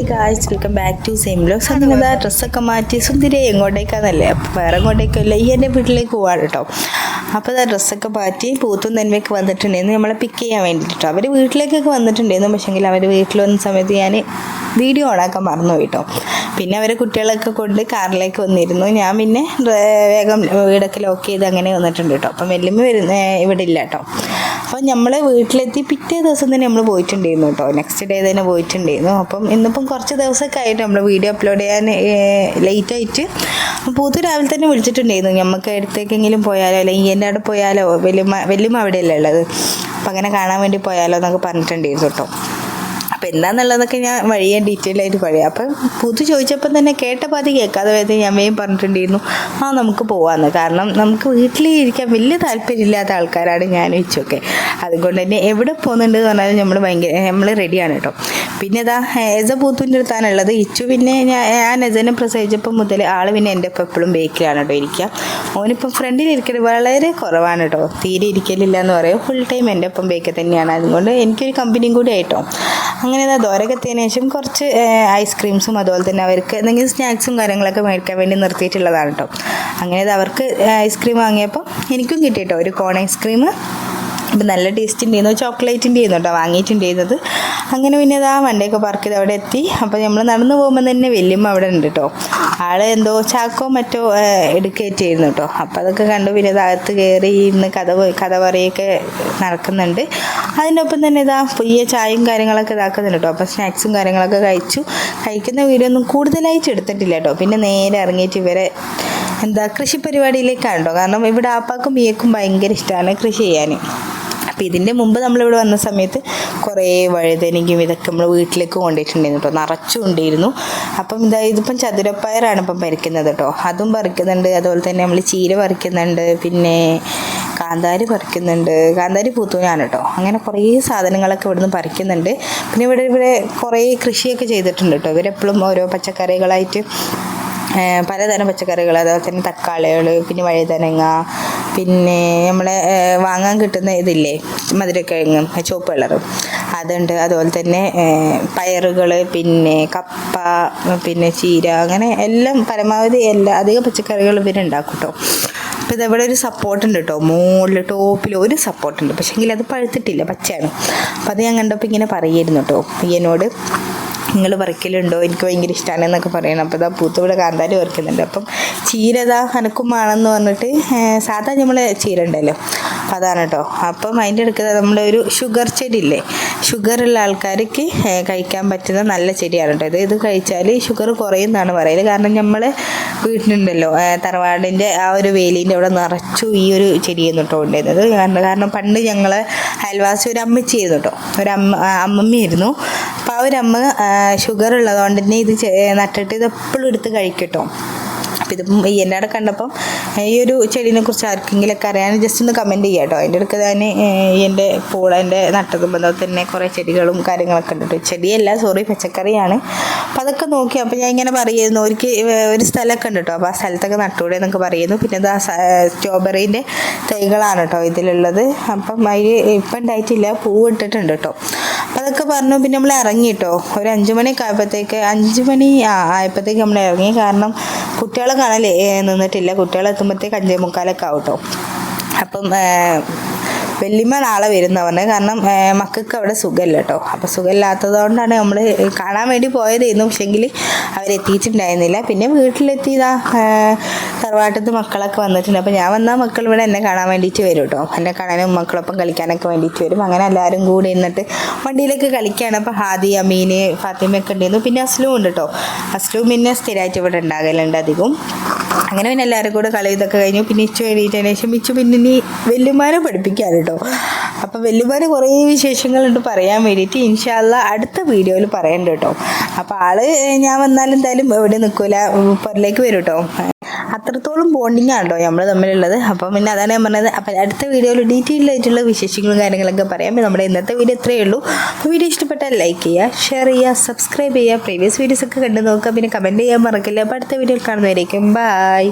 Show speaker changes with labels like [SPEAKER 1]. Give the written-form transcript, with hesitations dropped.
[SPEAKER 1] Hi guys, welcome back to same vlogs. അങ്ങനെ ഡ്രസ്സൊക്കെ മാറ്റി സുന്ദരി എങ്ങോട്ടേക്കാന്നല്ലേ, അപ്പോൾ വേറെ എങ്ങോട്ടേക്കല്ല, ഈ എൻ്റെ വീട്ടിലേക്ക് പോവാണ് കേട്ടോ. അപ്പോൾ ആ ഡ്രസ്സൊക്കെ മാറ്റി പൂത്തും നന്മയൊക്കെ വന്നിട്ടുണ്ടായിരുന്നു നമ്മളെ പിക്ക് ചെയ്യാൻ വേണ്ടിയിട്ട്. അവർ വീട്ടിലേക്കൊക്കെ വന്നിട്ടുണ്ടായിരുന്നു, പക്ഷേങ്കിൽ അവർ വീട്ടിൽ വന്ന സമയത്ത് ഞാൻ വീഡിയോ ഓണാക്കാൻ മറന്നു കേട്ടോ. പിന്നെ അവർ കുട്ടികളൊക്കെ കൊണ്ട് കാറിലേക്ക് വന്നിരുന്നു. ഞാൻ പിന്നെ വേഗം വീടൊക്കെ ലോക്ക് ചെയ്ത് അങ്ങനെ വന്നിട്ടുണ്ട് കേട്ടോ. അപ്പം വെല്ലുമ്മ ഇവിടെ ഇല്ല കേട്ടോ. അപ്പം നമ്മൾ വീട്ടിലെത്തി പിറ്റേ ദിവസം തന്നെ നമ്മൾ പോയിട്ടുണ്ടായിരുന്നു കേട്ടോ. നെക്സ്റ്റ് ഡേ തന്നെ പോയിട്ടുണ്ടായിരുന്നു. അപ്പം ഇന്നിപ്പം കുറച്ച് ദിവസമൊക്കെ ആയിട്ട് നമ്മൾ വീഡിയോ അപ്ലോഡ് ചെയ്യാൻ ലേറ്റായിട്ട് പൂത്തു രാവിലെ തന്നെ വിളിച്ചിട്ടുണ്ടായിരുന്നു. നമുക്ക് അടുത്തേക്കെങ്കിലും പോയാലോ, അല്ലെങ്കിൽ എൻ്റെ അവിടെ പോയാലോ, വെല്ലുമ്മ അവിടെയല്ലേ ഉള്ളത്, അപ്പം അങ്ങനെ കാണാൻ വേണ്ടി പോയാലോ എന്നൊക്കെ പറഞ്ഞിട്ടുണ്ടായിരുന്നു കേട്ടോ. അപ്പോൾ എന്താണെന്നുള്ളതൊക്കെ ഞാൻ വഴിയെ ഡീറ്റെയിൽ ആയിട്ട് പറയാം. അപ്പം പൂത്തു ചോദിച്ചപ്പോൾ തന്നെ കേട്ട പാതി കേൾക്കാതെ വേദന ഞാൻ വേഗം പറഞ്ഞിട്ടുണ്ടായിരുന്നു നമുക്ക് പോകാമെന്ന്. കാരണം നമുക്ക് വീട്ടിൽ ഇരിക്കാൻ വലിയ താല്പര്യമില്ലാത്ത ആൾക്കാരാണ് ഞാൻ വെച്ചൊക്കെ. അതുകൊണ്ട് തന്നെ എവിടെ പോകുന്നുണ്ട് എന്ന് പറഞ്ഞാലും നമ്മൾ റെഡിയാണ് കേട്ടോ. പിന്നെ ഇതാ എസ പൂത്തുവിൻ്റെ അടുത്താണുള്ളത്. ഇച്ചു പിന്നെ ഞാൻ എസനെ പ്രസവിച്ചപ്പോൾ മുതൽ ആൾ പിന്നെ എൻ്റെ ഒപ്പം എപ്പോഴും ബേക്കിലാണ് കേട്ടോ ഇരിക്കുക. ഓനിപ്പം ഫ്രണ്ടിൽ ഇരിക്കൽ വളരെ കുറവാണ് കേട്ടോ, തീരെ ഇരിക്കലില്ല എന്ന് പറയും. ഫുൾ ടൈം എൻ്റെ ഒപ്പം ബേക്കിൽ തന്നെയാണ്. അതുകൊണ്ട് എനിക്കൊരു കമ്പനിയും കൂടി ആയിട്ടോ. അങ്ങനെ ദോരക്കെത്തിയതിനു ശേഷം കുറച്ച് ഐസ്ക്രീംസും അതുപോലെ തന്നെ അവർക്ക് എന്തെങ്കിലും സ്നാക്സും കാര്യങ്ങളൊക്കെ മേടിക്കാൻ വേണ്ടി നിർത്തിയിട്ടുള്ളതാണ് കേട്ടോ. അങ്ങനെ അവർക്ക് ഐസ്ക്രീം വാങ്ങിയപ്പോൾ എനിക്കും കിട്ടി കേട്ടോ ഒരു കോൺ ഐസ്ക്രീം. അപ്പം നല്ല ടേസ്റ്റ് ഉണ്ടായിരുന്നു, ചോക്ലേറ്റിൻ്റെ ആയിരുന്നു കേട്ടോ വാങ്ങിയിട്ടുണ്ടായിരുന്നത്. അങ്ങനെ പിന്നെ ആ വണ്ടിയൊക്കെ പാർക്ക് ചെയ്ത് അവിടെ എത്തി. അപ്പോൾ നമ്മൾ നടന്നു പോകുമ്പോൾ തന്നെ വെല്ലുമ്മ അവിടെ ഉണ്ട് കേട്ടോ. ആൾ എന്തോ ചാക്കോ മറ്റോ എടുക്കേറ്റായിരുന്നു കേട്ടോ. അപ്പോൾ അതൊക്കെ കണ്ടു. പിന്നെ അകത്ത് കയറി ഇന്ന് കഥ പറയുകയൊക്കെ നടക്കുന്നുണ്ട്. അതിനൊപ്പം തന്നെ പുതിയ ചായയും കാര്യങ്ങളൊക്കെ ഇതാക്കുന്നുണ്ട് കേട്ടോ. അപ്പോൾ സ്നാക്സും കാര്യങ്ങളൊക്കെ കഴിക്കുന്ന വീഡിയോ ഒന്നും കൂടുതലായിട്ട് എടുത്തിട്ടില്ല കേട്ടോ. പിന്നെ നേരെ ഇറങ്ങിയിട്ട് ഇവരെ കൃഷി പരിപാടിയിലേക്കാണ് കേട്ടോ. കാരണം ഇവിടെ ആപ്പാക്കും ബിയക്കും ഭയങ്കര ഇഷ്ടമാണ് കൃഷി ചെയ്യാൻ. അപ്പോൾ ഇതിൻ്റെ മുമ്പ് നമ്മളിവിടെ വന്ന സമയത്ത് കുറേ വഴുതനയ്ക്കും ഇതൊക്കെ നമ്മൾ വീട്ടിലേക്ക് കൊണ്ടിട്ടുണ്ടായിരുന്നു കേട്ടോ, നിറച്ചും ഉണ്ടായിരുന്നു. അപ്പം ഇതിപ്പം ചതുരപ്പയറാണ് ഇപ്പം പറിക്കുന്നത് കേട്ടോ, അതും പറിക്കുന്നുണ്ട്. അതുപോലെ തന്നെ നമ്മൾ ചീര പറിക്കുന്നുണ്ട്, പിന്നെ കാന്താരി പറിക്കുന്നുണ്ട്. കാന്താരി പൂത്തൂനാണ് കേട്ടോ. അങ്ങനെ കുറേ സാധനങ്ങളൊക്കെ ഇവിടുന്ന് പറിക്കുന്നുണ്ട്. പിന്നെ ഇവിടെ കുറേ കൃഷിയൊക്കെ ചെയ്തിട്ടുണ്ട് കേട്ടോ. ഇവരെപ്പോഴും ഓരോ പച്ചക്കറികളായിട്ട് പലതരം പച്ചക്കറികൾ, അതുപോലെ തന്നെ തക്കാളികൾ, പിന്നെ വഴുതനങ്ങ, പിന്നെ നമ്മളെ വാങ്ങാൻ കിട്ടുന്ന ഇതില്ലേ മധുരക്കിഴങ്ങ് ചുവപ്പ് കളർ അതുണ്ട്. അതുപോലെ തന്നെ പയറുകൾ, പിന്നെ കപ്പ, പിന്നെ ചീര, അങ്ങനെ എല്ലാം പരമാവധി അധികം പച്ചക്കറികൾ ഇവരുണ്ടാക്കും കേട്ടോ. അപ്പോൾ ഇതവിടെ ഒരു സപ്പോർട്ടുണ്ട് കേട്ടോ, മുകളിൽ ടോപ്പിൽ ഒരു സപ്പോർട്ടുണ്ട്. പക്ഷേങ്കിൽ അത് പഴുത്തിട്ടില്ല, പച്ചയാണ്. അപ്പോൾ അത് ഞാൻ കണ്ടപ്പോൾ ഇങ്ങനെ പറയായിരുന്നു കേട്ടോ എന്നോട്, നിങ്ങൾ പറിക്കലുണ്ടോ, എനിക്ക് ഭയങ്കര ഇഷ്ടമാണ് എന്നൊക്കെ പറയണം. അപ്പോൾ പൂത്തവിടെ കാന്താരി പറിക്കുന്നുണ്ട്. അപ്പം ചീര അനക്കും വേണമെന്ന് പറഞ്ഞിട്ട് സാധാ നമ്മളെ ചീര ഉണ്ടല്ലോ അപ്പം അതാണ് കേട്ടോ. അപ്പം അതിൻ്റെ അടുക്കുന്നത് നമ്മുടെ ഒരു ഷുഗർ ചെടി ഇല്ലേ, ഷുഗറുള്ള ആൾക്കാർക്ക് കഴിക്കാൻ പറ്റുന്ന നല്ല ചെടിയാണ് കേട്ടോ. ഇത് കഴിച്ചാൽ ഷുഗർ കുറയുമെന്നാണ് പറയല്. കാരണം നമ്മൾ വീട്ടിലുണ്ടല്ലോ തറവാടിൻ്റെ ആ ഒരു വേലീൻ്റെ അവിടെ നിറച്ചു ഈ ഒരു ചെടിയെന്ന് കേട്ടോ ഉണ്ടായിരുന്നത്. കാരണം പണ്ട് ഞങ്ങളെ അയൽവാസി ഒരു അമ്മച്ചിയായിരുന്നു കേട്ടോ, അമ്മമ്മയായിരുന്നു. അപ്പോൾ ആ ഒരു അമ്മ ഷുഗർ ഉള്ളതുകൊണ്ട് തന്നെ ഇത് നട്ടിട്ട് ഇത് എപ്പോഴും എടുത്ത് കഴിക്കട്ടോ. അപ്പോൾ ഇതിപ്പം എൻ്റെ അവിടെ കണ്ടപ്പം ഈ ഒരു ചെടീനെ കുറിച്ച് ആർക്കെങ്കിലൊക്കെ അറിയാൻ ജസ്റ്റ് ഒന്ന് കമൻറ്റ് ചെയ്യാം കേട്ടോ. അതിൻ്റെ അടുത്ത് തന്നെ എൻ്റെ പൂളൻ്റെ നട്ടതും അതുപോലെ തന്നെ കുറേ ചെടികളും കാര്യങ്ങളൊക്കെ ഉണ്ട് കേട്ടോ. ചെടിയല്ല, സോറി, പച്ചക്കറിയാണ്. അപ്പോൾ അതൊക്കെ നോക്കി അപ്പോൾ ഞാൻ ഇങ്ങനെ പറയുന്നു, ഒരു സ്ഥലമൊക്കെ ഉണ്ട് കേട്ടോ. അപ്പോൾ ആ സ്ഥലത്തൊക്കെ നട്ടൂടെ എന്നൊക്കെ പറയുന്നു. പിന്നെ ഇത് സ്ട്രോബെറീൻ്റെ തൈകളാണ് കേട്ടോ ഇതിലുള്ളത്. അപ്പം അതിൽ ഇപ്പം ഉണ്ടായിട്ടില്ല, പൂവ് ഇട്ടിട്ടുണ്ട് കേട്ടോ. അപ്പോൾ അതൊക്കെ പറഞ്ഞു. പിന്നെ നമ്മൾ ഇറങ്ങി കേട്ടോ. ഒരു 5 മണിയൊക്കെ ആയപ്പോഴത്തേക്ക് 5 മണി ആയപ്പോഴത്തേക്ക് നമ്മൾ ഇറങ്ങി. കാരണം കുട്ടികളെ കാണാൻ നിന്നിട്ടില്ല. കുട്ടികളെത്തുമ്പോഴത്തേക്ക് 5:45 ആവും കേട്ടോ. അപ്പം വെല്ലുമ്മ നാളെ വരുന്ന പറഞ്ഞത്. കാരണം മക്കൾക്ക് അവിടെ സുഖമില്ല കേട്ടോ. അപ്പോൾ സുഖമില്ലാത്തത് കൊണ്ടാണ് നമ്മൾ കാണാൻ വേണ്ടി പോയതായിരുന്നു. പക്ഷേങ്കിൽ അവരെത്തിയിട്ടുണ്ടായിരുന്നില്ല. പിന്നെ വീട്ടിലെത്തിയതാ തറവാട്ടത്ത് മക്കളൊക്കെ വന്നിട്ടുണ്ട്. അപ്പോൾ ഞാൻ വന്നാൽ മക്കൾ ഇവിടെ എന്നെ കാണാൻ വേണ്ടിയിട്ട് വരും കേട്ടോ. എന്നെ കാണാനും മക്കളൊപ്പം കളിക്കാനൊക്കെ വേണ്ടിയിട്ട് വരും. അങ്ങനെ എല്ലാവരും കൂടി നിന്നിട്ട് വണ്ടിയിലൊക്കെ കളിക്കുകയാണ്. അപ്പോൾ ഹാദി, അമീൻ, ഫാത്തിമയൊക്കെ ഉണ്ടായിരുന്നു. പിന്നെ അസ്ലും ഉണ്ട് കേട്ടോ. അസ്ലും പിന്നെ സ്ഥിരമായിട്ട് ഇവിടെ ഉണ്ടാകലുണ്ട് അധികം. അങ്ങനെ പിന്നെ എല്ലാവരും കൂടെ കളി ഇതൊക്കെ കഴിഞ്ഞു. പിന്നെ ഇച്ചു വേണ്ടിയിട്ടതിന് ശേഷം ഇച്ചു പിന്നെ ഇനി വെല്ലുമാനെ പഠിപ്പിക്കാൻ കേട്ടോ. അപ്പോൾ വെല്ലുമാനെ കുറേ വിശേഷങ്ങളുണ്ട് പറയാൻ വേണ്ടിയിട്ട്. ഇൻഷാ അല്ലാഹ് അടുത്ത വീഡിയോയിൽ പറയണ്ട കേട്ടോ. അപ്പോൾ ഞാൻ വന്നാലും എന്തായാലും എവിടെ നിൽക്കില്ല, പുറത്തേക്ക് വരും കേട്ടോ. അത്രത്തോളം ബോണ്ടിങ് ആണ് കേട്ടോ നമ്മൾ തമ്മിലുള്ളത്. അപ്പം പിന്നെ അതാണ് ഞാൻ പറഞ്ഞത്. അപ്പം അടുത്ത വീഡിയോയിൽ ഡീറ്റെയിൽ ആയിട്ടുള്ള വിശേഷങ്ങളും കാര്യങ്ങളൊക്കെ പറയാം. നമ്മുടെ ഇന്നത്തെ വീഡിയോ ഇത്രയേ ഉള്ളൂ. അപ്പോൾ വീഡിയോ ഇഷ്ടപ്പെട്ടാൽ ലൈക്ക് ചെയ്യുക, ഷെയർ ചെയ്യുക, സബ്സ്ക്രൈബ് ചെയ്യുക, പ്രീവിയസ് വീഡിയോസൊക്കെ കണ്ടു നോക്കുക, പിന്നെ കമൻറ്റ് ചെയ്യാൻ മറക്കില്ല. അപ്പോൾ അടുത്ത വീഡിയോയിൽ കാണുന്നവരേക്കും ബൈ.